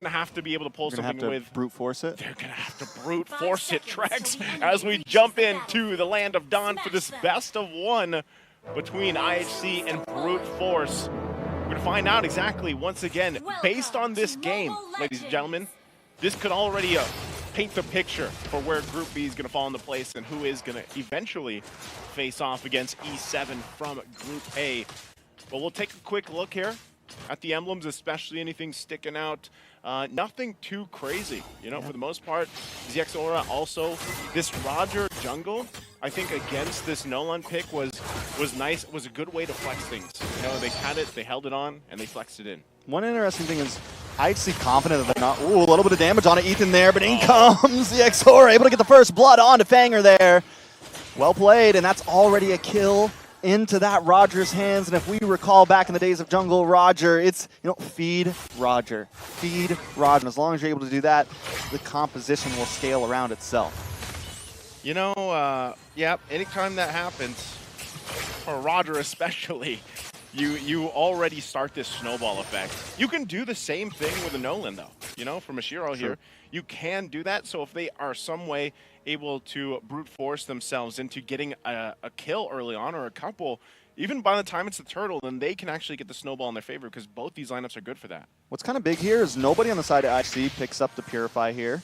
gonna have to be able to pull something with brute force it. They're gonna have to brute force it, Trex, as we jump into the land of Dawn for this best of one between IHC and Brute Force. We're gonna find out exactly, once again, based on this game, ladies and gentlemen, this could already paint the picture for where Group B is gonna fall into place and who is gonna eventually face off against E7 from Group A. But we'll take a quick look here at the emblems, especially anything sticking out. Nothing too crazy, you know, for the most part. ZXORA also, this Roger jungle, I think against this Nolan pick was nice. It was a good way to flex things. You know, they had it, they held it on, and they flexed it in. One interesting thing is IHC confident that they're not. Ooh, a little bit of damage on it, Ethan there, but in comes ZXORA, able to get the first blood onto Fanger there. Well played, and that's already a kill into that Roger's hands. And if we recall back in the days of Jungle Roger, it's, you know, feed Roger, feed Roger. And as long as you're able to do that, the composition will scale around itself. You know, yeah, anytime that happens, for Roger especially, you already start this snowball effect. You can do the same thing with a Nolan, though. You know, from Mashiro here, you can do that. So if they are some way able to brute force themselves into getting a kill early on, or a couple, even by the time it's the turtle, then they can actually get the snowball in their favor, because both these lineups are good for that. What's kind of big here is nobody on the side of IHC picks up the Purify here,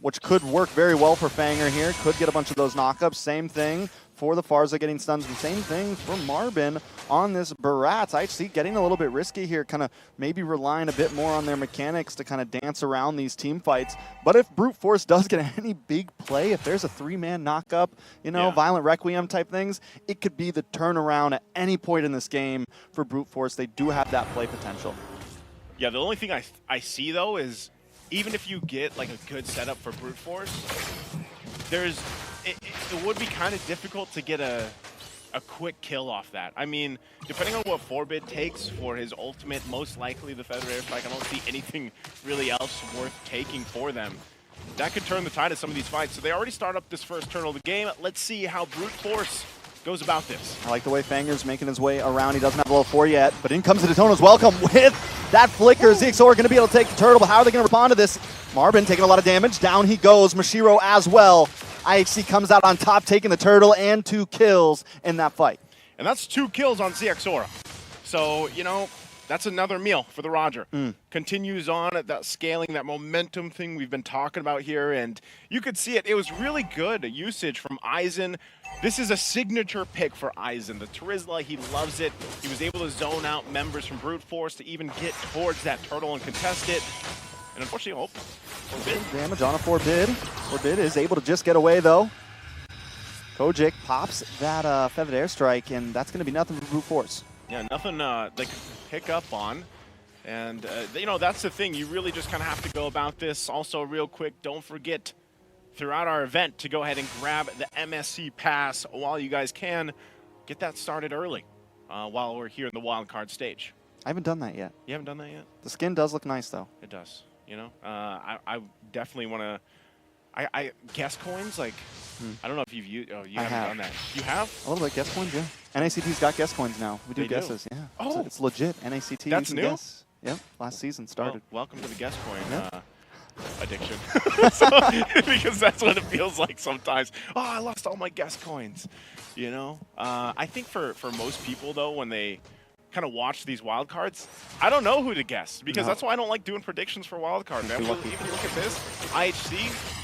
which could work very well for Fanger here. Could get a bunch of those knockups. Same thing for the Farza getting stuns, and same thing for Marbin on this Barats. IHC getting a little bit risky here, kind of maybe relying a bit more on their mechanics to kind of dance around these team fights. But if Brute Force does get any big play, if there's a three-man knockup, you know, Violent Requiem type things, it could be the turnaround at any point in this game for Brute Force. They do have that play potential. Yeah, the only thing I see, though, is even if you get like a good setup for Brute Force, it would be kind of difficult to get a quick kill off that. I mean, depending on what Forbid takes for his ultimate, most likely the Feather Airstrike, I don't see anything really else worth taking for them. That could turn the tide of some of these fights. So they already start up this first turn of the game. Let's see how Brute Force goes about this. I like the way Fanger's making his way around. He doesn't have level 4 yet, but in comes the Daytona's welcome with that flicker. ZXORA going to be able to take the turtle, but how are they going to respond to this? Marbin taking a lot of damage. Down he goes. Mashiro as well. IHC comes out on top, taking the turtle and 2 kills in that fight. And that's 2 kills on ZXORA. So, you know, that's another meal for the Roger. Continues on at that scaling, that momentum thing we've been talking about here, and you could see it. It was really good usage from Aizen. This is a signature pick for Aizen. The Terizla, he loves it. He was able to zone out members from Brute Force to even get towards that turtle and contest it. And unfortunately, Forbid. Damage on a Forbid. Forbid is able to just get away, though. Kojic pops that Feathered Airstrike, and that's going to be nothing for Brute Force. Yeah, nothing they can pick up on. And, you know, that's the thing. You really just kind of have to go about this. Also, real quick, don't forget, throughout our event, to go ahead and grab the MSC pass while you guys can. Get that started early while we're here in the wildcard stage. I haven't done that yet. You haven't done that yet? The skin does look nice, though. It does. You know, I definitely want to. I guess coins, like, I don't know if you've used. Oh, you haven't done that. You have? A little bit guess coins, yeah. NACT's got guess coins now. We do guesses, yeah. Oh, it's legit. NACT. That's new. Guess. Yep, last season started. Well, welcome to the guess coin addiction. Because that's what it feels like sometimes. Oh, I lost all my guess coins. You know, I think for most people though, when they kind of watch these wild cards, I don't know who to guess, because that's why I don't like doing predictions for wild card. Man, even look at this, IHC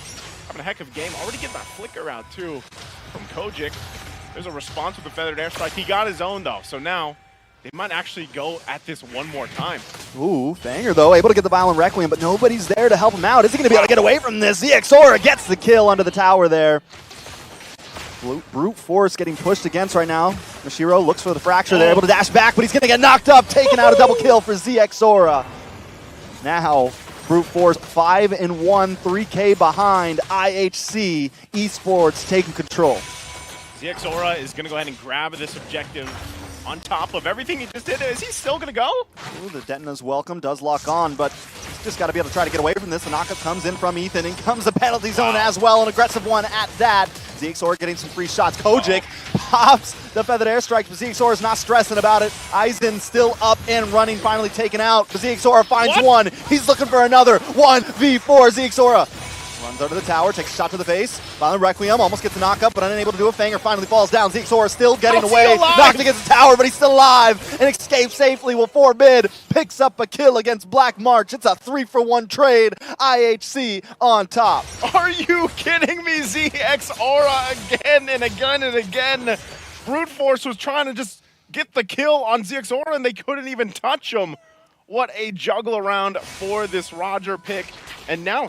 having a heck of a game. Already get that flicker out too from Kojic. There's a response with the Feathered Airstrike. He got his own though, so now they might actually go at this one more time. Ooh, Fanger though, able to get the Violent Requiem, but nobody's there to help him out. Is he going to be able to get away from this? ZXORA gets the kill under the tower there. Brute Force getting pushed against right now. Mashiro looks for the fracture. They're able to dash back, but he's going to get knocked up, taking out a double kill for ZXORA. Now, Brute Force 5-1, 3K behind. IHC Esports taking control. ZXORA is going to go ahead and grab this objective on top of everything he just did. Is he still going to go? Ooh, the Detna's welcome does lock on, but just got to be able to try to get away from this. The knockup comes in from Ethan, and comes the penalty zone as well. An aggressive one at that. ZXORA getting some free shots. Kojic pops the feathered airstrike. Zexora is not stressing about it. Aizen still up and running, finally taken out. Zexora finds one. He's looking for another 1v4. Zexora runs under the tower, takes a shot to the face. Violent Requiem almost gets a knockup, but unable to do it. Fanger finally falls down. Zexora still getting away. Knocked against the tower, but he's still alive and escapes safely with Forbid. Picks up a kill against Black March. It's a 3-for-1 trade. IHC on top. Are you kidding me? ZX Aura again and again and again. Brute Force was trying to just get the kill on ZX Aura and they couldn't even touch him. What a juggle around for this Roger pick. And now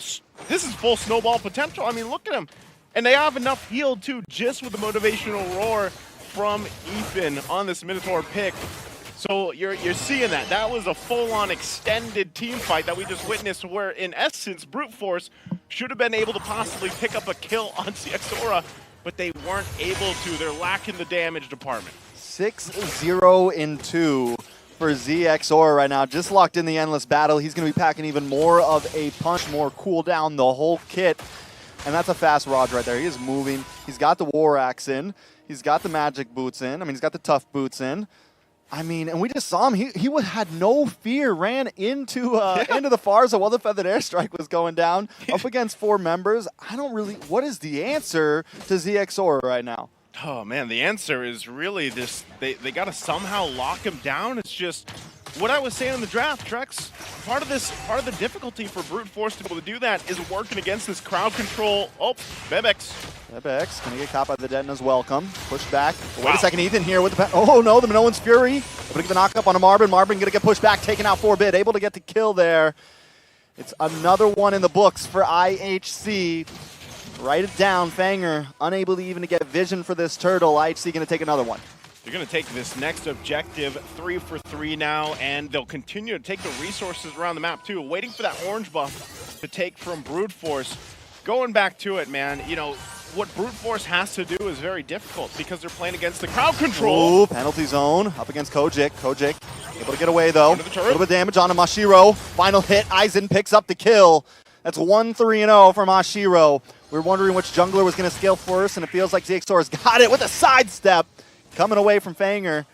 this is full snowball potential. I mean, look at him. And they have enough heal too, just with the motivational roar from Ethan on this Minotaur pick. So you're seeing that. That was a full-on extended team fight that we just witnessed where, in essence, Brute Force should have been able to possibly pick up a kill on ZX Aura, but they weren't able to. They're lacking the damage department. 6-0-2 for ZX Aura right now. Just locked in the endless battle. He's going to be packing even more of a punch, more cooldown, the whole kit. And that's a fast Raj right there. He is moving. He's got the War Axe in. He's got the Magic Boots in. I mean, he's got the Tough Boots in. I mean, and we just saw him. He had no fear, ran into the Farza while the feathered airstrike was going down up against 4 members. What is the answer to ZX Aura right now? Oh man, the answer is really this. They got to somehow lock him down. It's just what I was saying in the draft, Trex. Part of the difficulty for Brute Force to be able to do that is working against this crowd control. Oh, Bebex. Bebex gonna get caught by the Detna's welcome. Pushed back. Wait a second, Ethan here with the oh no, the Minoan's Fury. Able to get the knock-up on a Marvin. Marvin gonna get pushed back, taking out Forbid. Able to get the kill there. It's another one in the books for IHC. Write it down, Fanger. Unable to even get vision for this turtle. IHC gonna take another one. They're going to take this next objective 3 for 3 now, and they'll continue to take the resources around the map too, waiting for that orange buff to take from Brute Force. Going back to it, man, you know, what Brute Force has to do is very difficult because they're playing against the crowd control. Ooh, penalty zone up against Kojik. Kojik able to get away though. A little bit of damage on Mashiro. Final hit, Aizen picks up the kill. That's 1-3-0 for Mashiro. We were wondering which jungler was going to scale first, and it feels like ZXOR's got it with a sidestep. Coming away from Fanger,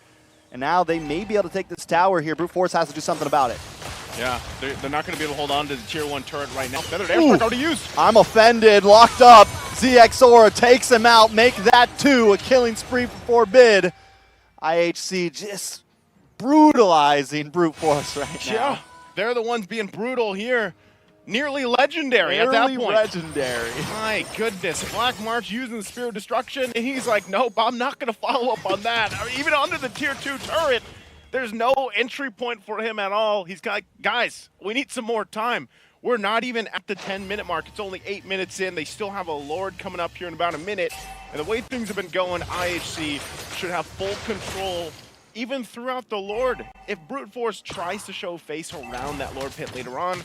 and now they may be able to take this tower here. Brute Force has to do something about it. Yeah, they're not going to be able to hold on to the tier 1 turret right now. Feathered airstrike already used. I'm offended, locked up. ZX Aura takes him out, make that 2, a killing spree for Forbid. IHC just brutalizing Brute Force right now. Yeah, they're the ones being brutal here. Nearly legendary at that point. Nearly legendary. My goodness. Black March using the Spear of Destruction, and he's like, nope, I'm not going to follow up on that. I mean, even under the tier 2 turret, there's no entry point for him at all. He's got, guys, we need some more time. We're not even at the 10-minute mark. It's only 8 minutes in. They still have a Lord coming up here in about a minute. And the way things have been going, IHC should have full control even throughout the Lord. If Brute Force tries to show face around that Lord pit later on,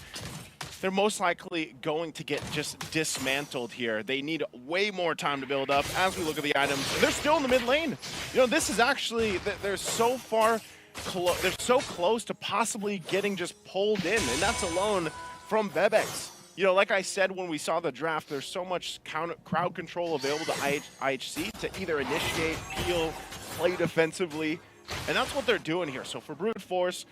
they're most likely going to get just dismantled here. They need way more time to build up as we look at the items. They're still in the mid lane. You know, this is actually, they're so far, they're so close to possibly getting just pulled in, and that's alone from Bebex. You know, like I said when we saw the draft, there's so much crowd control available to IHC to either initiate, peel, play defensively, and that's what they're doing here. So for Brute Force,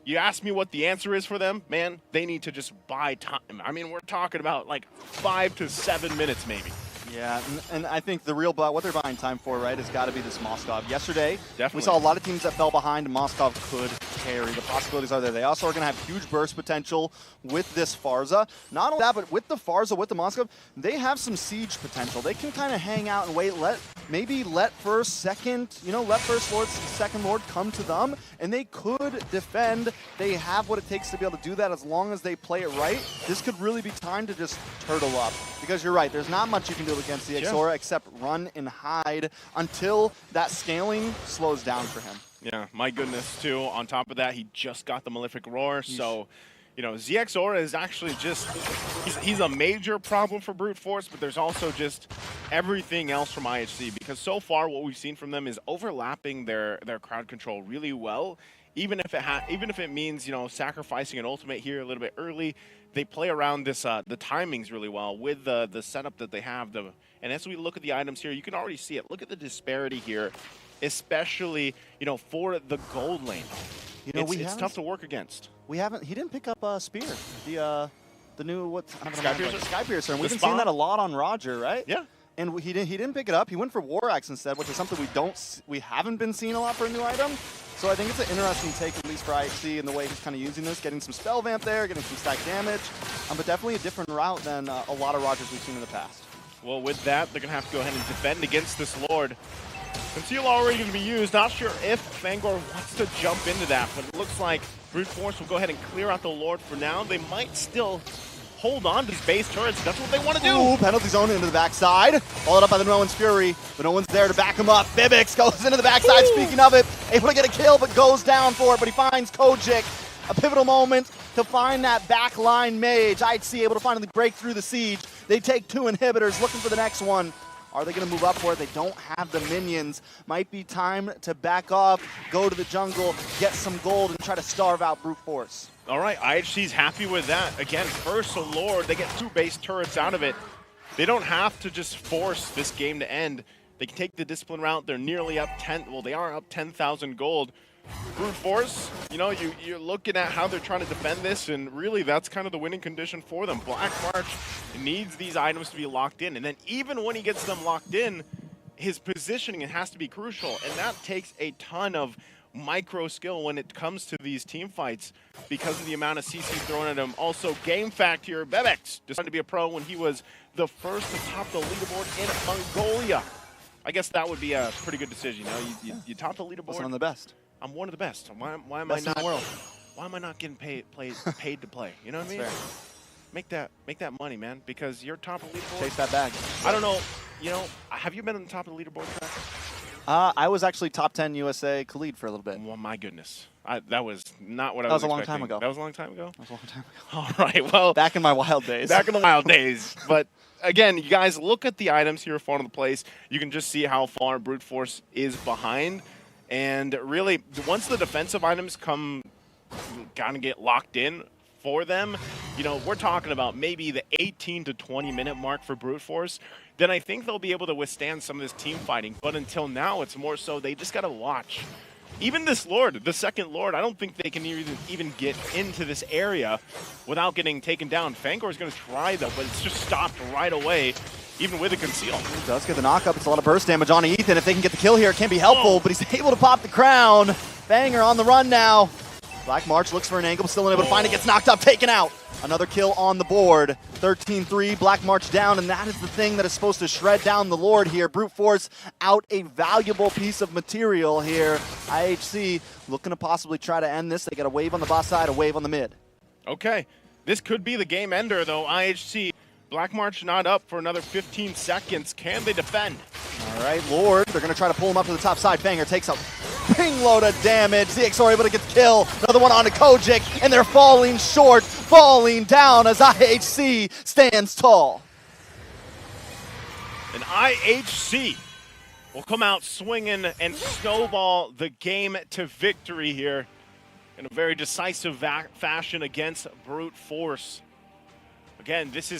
you ask me what the answer is for them, man, they need to just buy time. I mean, we're talking about like 5 to 7 minutes maybe. Yeah, and I think the real what they're buying time for, right, has got to be this Moskov. Yesterday, Definitely. We saw a lot of teams that fell behind, and Moskov could carry. The possibilities are there. They also are going to have huge burst potential with this Farza. Not only that, but with the Farza, with the Moskov, they have some siege potential. They can kind of hang out and wait, maybe let first, second, you know, let first Lord, second Lord come to them, and they could defend. They have what it takes to be able to do that as long as they play it right. This could really be time to just turtle up, because you're right, there's not much you can do against the Xora except run and hide until that scaling slows down for him. Yeah, my goodness, too. On top of that, he just got the Malefic Roar, so, you know, ZX Aura is actually just, he's a major problem for Brute Force, but there's also just everything else from IHC, because so far what we've seen from them is overlapping their crowd control really well even if it means, you know, sacrificing an ultimate here a little bit early, they play around this the timings really well with the setup that they have. And as we look at the items here, you can already see it. Look at the disparity here, especially, you know, for the gold lane. You know, it's tough to work against. He didn't pick up Spear, the new Sky Piercer, and we've been Spawn? seeing that a lot on Roger, right? Yeah. And he didn't pick it up. He went for War Axe instead, which is something we haven't been seeing a lot for a new item. So I think it's an interesting take, at least for IHC, in the way he's kind of using this, getting some spell vamp there, getting some stack damage, but definitely a different route than a lot of Rogers we've seen in the past. Well, with that, they're gonna have to go ahead and defend against this Lord. Conceal already going to be used. Not sure if Fangor wants to jump into that, but it looks like Brute Force will go ahead and clear out the Lord for now. They might still hold on to these base turrets. That's what they want to do. Ooh, penalty zone into the backside. Followed up by the No One's Fury, but no one's there to back him up. Bibix goes into the backside, speaking of it. Able to get a kill, but goes down for it, but he finds Kojic. A pivotal moment to find that backline mage. IHC able to finally break through the siege. They take 2 inhibitors, looking for the next one. Are they going to move up for it? They don't have the minions. Might be time to back off, go to the jungle, get some gold, and try to starve out Brute Force. All right, IHC's happy with that. Again, first a Lord, they get 2 base turrets out of it. They don't have to just force this game to end. They can take the discipline route. They're nearly up 10. Well, they are up 10,000 gold. Brute Force, you know, you're looking at how they're trying to defend this, and really that's kind of the winning condition for them. Black March needs these items to be locked in, and then even when he gets them locked in, his positioning has to be crucial, and that takes a ton of micro skill when it comes to these team fights because of the amount of CC thrown at him. Also, game fact here, Bebex decided to be a pro when he was the first to top the leaderboard in Mongolia. I guess that would be a pretty good decision. You know, you top the leaderboard. One of the best. I'm one of the best. Why am Best I not? in the world. Why am I not getting paid to play? You know what I mean? Fair. Make that money, man. Because you're top of the leaderboard. Chase that bag. I don't know. You know, have you been on the top of the leaderboard track? I was actually top 10 USA Khalid for a little bit. Well, my goodness, that was not what I That was was a long expecting. time ago. That was a long time ago. That was a long time ago. All right. Well, Back in my wild days. back in the wild days. But again, you guys look at the items here far in the place. You can just see how far Brute Force is behind. And really, once the defensive items kind of get locked in for them, you know, we're talking about maybe the 18 to 20 minute mark for Brute Force, then I think they'll be able to withstand some of this team fighting. But until now, it's more so they just got to watch. Even this Lord, the second Lord, I don't think they can even get into this area without getting taken down. Fangor's going to try, though, but it's just stopped right away. Even with a conceal. He does get the knockup. It's a lot of burst damage on Ethan. If they can get the kill here, it can be helpful, but he's able to pop the crown. Banger on the run now. Black March looks for an angle, but still unable to find it. Gets knocked up, taken out. Another kill on the board. 13-3, Black March down, and that is the thing that is supposed to shred down the Lord here. Brute Force out a valuable piece of material here. IHC looking to possibly try to end this. They got a wave on the bot side, a wave on the mid. Okay. This could be the game ender, though. IHC, Black March not up for another 15 seconds. Can they defend? All right, Lord, they're going to try to pull him up to the top side. Banger takes a ping load of damage. ZXR able to get the kill. Another one onto Kojic, and they're falling short, falling down as IHC stands tall. And IHC will come out swinging and snowball the game to victory here in a very decisive fashion against Brute Force. Again, this is